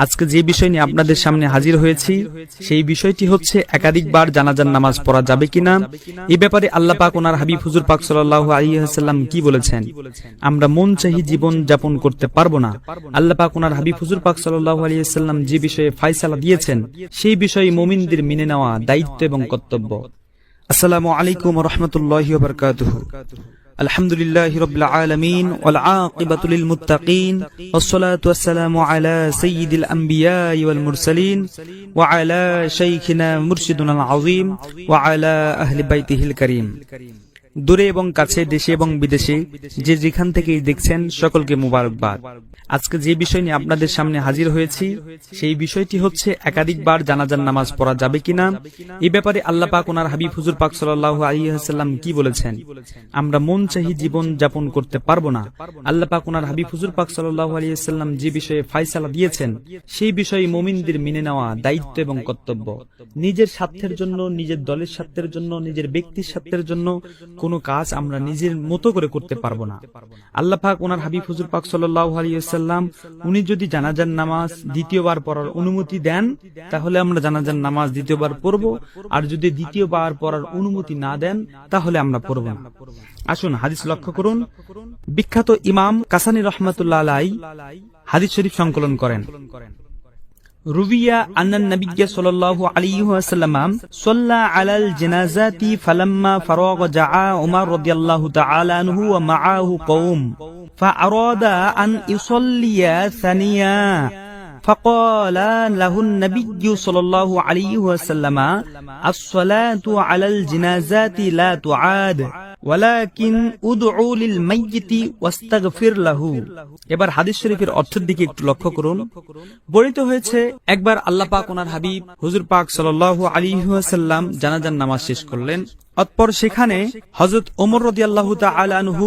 আজকে যে বিষয় নিয়ে আপনাদের সামনে হাজির হয়েছি সেই বিষয়টি হচ্ছে একাধিকবার জানাজার নামাজ পড়া যাবে কিনা। এই ব্যাপারে আল্লাহ পাক ওনার হাবিব হুজুর পাক সাল্লাল্লাহু আলাইহি ওয়াসাল্লাম কি বলেছেন। আমরা মন চাহি জীবন যাপন করতে পারবো না। আল্লাহ পাক ওনার হাবিব হুজুর পাক সাল্লাল্লাহু আলাইহি ওয়াসাল্লাম যে বিষয়ে ফয়সালা দিয়েছেন সেই বিষয়ে মুমিনদের মেনে নেওয়া দায়িত্ব এবং কর্তব্য। আসসালামু আলাইকুম ওয়া রাহমাতুল্লাহি ওয়া বারাকাতুহু। আলহামদুলিল্লাহি রাব্বিল আলামিন ওয়াল আকিবাতু লিল মুত্তাকিন ওয়াসসালাতু ওয়াসসালামু আলা সাইয়্যিদিল আমবিয়া ওয়াল মুরসালিন ওয়া আলা শাইখিনা মুরশিদুনা আযীম ওয়া আলা আহলি বাইতিহিল কারীম। দূরে এবং কাছে, দেশে এবং বিদেশে যে যেখান থেকেই দেখছেন সকলকে মুবারকবাদ। আজকে যে বিষয় নিয়ে আপনাদের সামনে হাজির হয়েছি সেই বিষয়টি হচ্ছে একাধিকবার জানাজার নামাজ পড়া যাবে কিনা। এই ব্যাপারে আল্লাহ পাক ওনার হাবিব হুজুর পাক সাল্লাল্লাহু আলাইহি ওয়াসাল্লাম কি বলেছেন। আমরা মন চাহি জীবন যাপন করতে পারবো না। আল্লাহ পাক ওনার হাবিব হুজুর পাক সাল্লাল্লাহু আলাইহি ওয়াসাল্লাম যে বিষয়ে ফয়সালা দিয়েছেন সেই বিষয়ে মুমিনদের মেনে নেওয়া দায়িত্ব এবং কর্তব্য। নিজের স্বার্থের জন্য, নিজের দলের স্বার্থের জন্য, নিজের ব্যক্তির স্বার্থের জন্য কোনো কাজ আমরা নিজের মতো করে করতে পারবো না। আল্লাহ পাক ওনার হাবিব হুজুর পাক সাল্লাল্লাহু আলাইহি ওয়াসাল্লাম উনি যদি জানাজার নামাজ দ্বিতীয়বার পড়ার অনুমতি দেন তাহলে আমরা জানাজার নামাজ দ্বিতীয়বার পড়ব, আর যদি দ্বিতীয়বার পড়ার অনুমতি না দেন তাহলে আমরা পড়ব না। আসুন হাদিস লক্ষ্য করুন। বিখ্যাত ইমাম কাসানী রাহমাতুল্লাহ আলাইহি হাদিস শরীফ সংকলন করেন। রুবিয়া আন্নান নবিয়্য সাল্লাল্লাহু আলাইহি ওয়াসাল্লাম সাল্লা আলাল জানাজাতি ফালাম্মা ফারাগা জাআ উমর রাদিয়াল্লাহু তাআলা আনহু ওয়া মাআহু কওম ফাআরাদা আন ইউসাল্লিয়া সানিয়া فقال له النبي صلى الله عليه وسلم الصلاة على الجنازات لا تعاد ওয়ালাকিন উদউ লিল মাইয়িতি ওয়াস্তাগফির লাহু। এবার হাদিস শরীফের অর্থের দিকে একটু লক্ষ্য করুন। বর্ণিত হয়েছে একবার আল্লাহ পাক ওনার হাবিব হুজুর পাক সাল্লাল্লাহু আলাইহি ওয়াসাল্লাম জানাজার নামাজ শেষ করলেন। অতঃপর সেখানে হযরত ওমর রাদিয়াল্লাহু তাআলা আনহু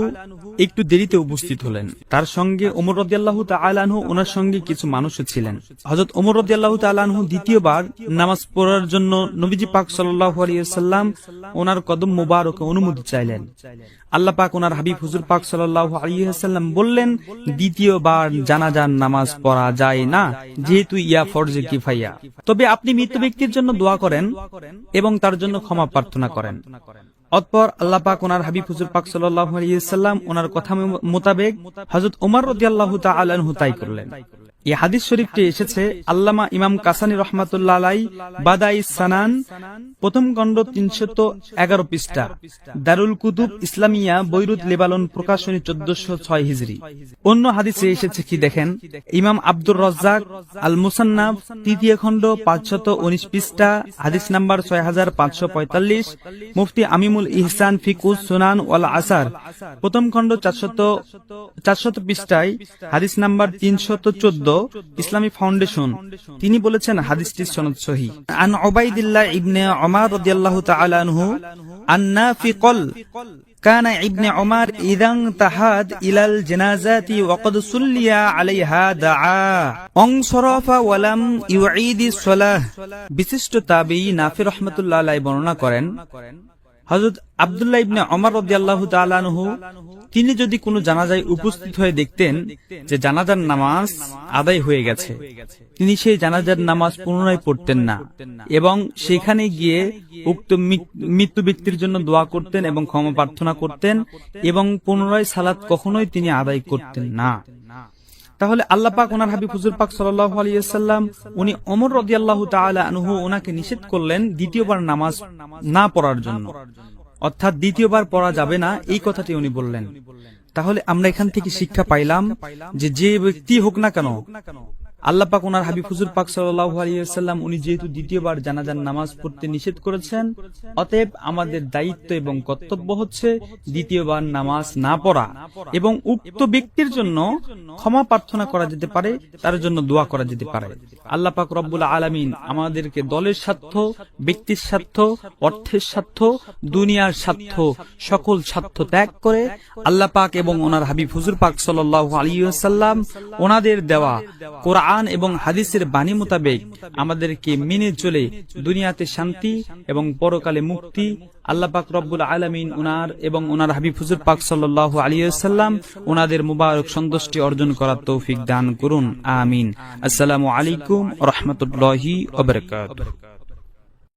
একটু দেরিতে উপস্থিত হলেন। তার সঙ্গে ওমর রাদিয়াল্লাহু তাআলা আনহু ওনার সঙ্গে কিছু মানুষও ছিলেন। হযরত ওমর রাদিয়াল্লাহু তাআলা আনহু দ্বিতীয়বার নামাজ পড়ার জন্য নবীজি পাক সাল্লাল্লাহু আলাইহি ওয়াসাল্লাম ওনার কদম মোবারকে অনুমতি চাইলেন। আল্লাহ পাক ওনার হাবিব হুজুর পাক সাল্লাল্লাহু আলাইহি ওয়াসাল্লাম বললেন, দ্বিতীয়বার জানাজার নামাজ পড়া যায় না, যেহেতু ইয়া ফরজে কিফাইয়া। তবে আপনি মৃত ব্যক্তির জন্য দোয়া করেন এবং তার জন্য ক্ষমা প্রার্থনা করেন। অতঃপর আল্লাহ পাক ওনার হাবিব হুজুর পাক সাল্লাল্লাহু আলাইহি ওয়াসাল্লাম ওনার কথা মোতাবেক হযরত ওমর রাদিয়াল্লাহু তাআলা আনহু তাই করলেন। এই হাদিস শরীফটি এসেছে আল্লামা ইমাম কাসানী রাহমাতুল্লাহ আলাইহি বাদাইস সানান প্রথম খণ্ড 311 পৃষ্ঠা, দারুল কুতুব ইসলামিয়া বৈরুত লেবানন প্রকাশনী 1406 হিজরি। অন্য হাদিসে এসেছে কি দেখেন, ইমাম আব্দুর রাজ্জাক আল মুসান্নাফ তৃতীয় খণ্ড 519 পৃষ্ঠা, হাদিস নাম্বার 6545, মুফতি আমিমুল ইহসান ফিকুস সুনান ওয়াল আসার প্রথম খণ্ড 400 পৃষ্ঠায়, হাদিস নাম্বার 314, ইসলামী ফাউন্ডেশন। তিনি বলেছেন হাদিসটি সনদ সহিহ। আন উবাইদিল্লাহ ইবনে উমর রাদিয়াল্লাহু তাআলা আনহু আন-নাফি ক্বাল কানা ইবনে উমর ইযা তাহাদ ইলাল জানাজাতি ওয়া ক্বাদ সুল্লিয়া আলাইহা দাআ অনসরাফা ওয়া লাম ইউঈদিস সালাহ। বিশিষ্ট তাবেঈ নাফি রাহমাতুল্লাহ আলাইহি বর্ণনা করেন, হযরত আব্দুল্লাহ ইবনে উমর রাদিয়াল্লাহু তাআলা আনহু তিনি যদি কোনো জানাজায় উপস্থিত হয়ে দেখতেন যে জানাজার নামাজ আদায় হয়ে গেছে, তিনি সেই জানাজার নামাজ পুনরায় পড়তেন না এবং সেখানে গিয়ে উক্ত মৃত্যু ব্যক্তির জন্য দোয়া করতেন এবং ক্ষমা প্রার্থনা করতেন এবং পুনরায় সালাত কখনোই তিনি আদায় করতেন না। তাহলে আল্লাহ পাক ওনার হাবিব হুজুর পাক সাল্লাল্লাহু আলাইহি ওয়াসাল্লাম উনি ওমর রাদিয়াল্লাহু তাআলা আনহু ওনাকে নিষেধ করলেন দ্বিতীয়বার নামাজ না পড়ার জন্য, অর্থাৎ দ্বিতীয়বার পড়া যাবে না এই কথাটি উনি বললেন। তাহলে আমরা এখান থেকে শিক্ষা পাইলাম যে ব্যক্তি হোক না কেন আল্লাহ পাক ওনার হাবিব হুজুর পাক সাল্লাল্লাহু আলাইহি ওয়াসাল্লাম উনি যেহেতু দ্বিতীয়বার জানাজার নামাজ পড়তে নিষেধ করেছেন, অতএব আমাদের দায়িত্ব এবং কর্তব্য হচ্ছে দ্বিতীয়বার নামাজ না পড়া এবং উক্ত ব্যক্তির জন্য ক্ষমা প্রার্থনা করা যেতে পারে, তার জন্য দোয়া করা যেতে পারে। আল্লাহ পাক রব্বুল আলামিন আমাদেরকে দলের স্বার্থ, ব্যক্তির স্বার্থ, অর্থের স্বার্থ, দুনিয়ার স্বার্থ, সকল স্বার্থ ত্যাগ করে আল্লাহ পাক এবং ওনার হাবিব হুজুর পাক সাল্লাল্লাহু আলাইহি ওয়াসাল্লাম ওনাদের দেওয়া কোরআন কোরআন এবং হাদিসের বাণী মোতাবেক আমাদেরকে মেনে চলে দুনিয়াতে শান্তি এবং পরকালে মুক্তি আল্লাহ পাক রব্বুল আলামিন উনার এবং উনার হাবিব হুজুর পাক সাল্লাল্লাহু আলাইহি ওয়াসাল্লাম উনাদের মুবারক সন্তুষ্টি অর্জন করার তৌফিক দান করুন। আমিন। আসসালামু আলাইকুম ওয়া রাহমাতুল্লাহি ওয়া বারাকাতুহু।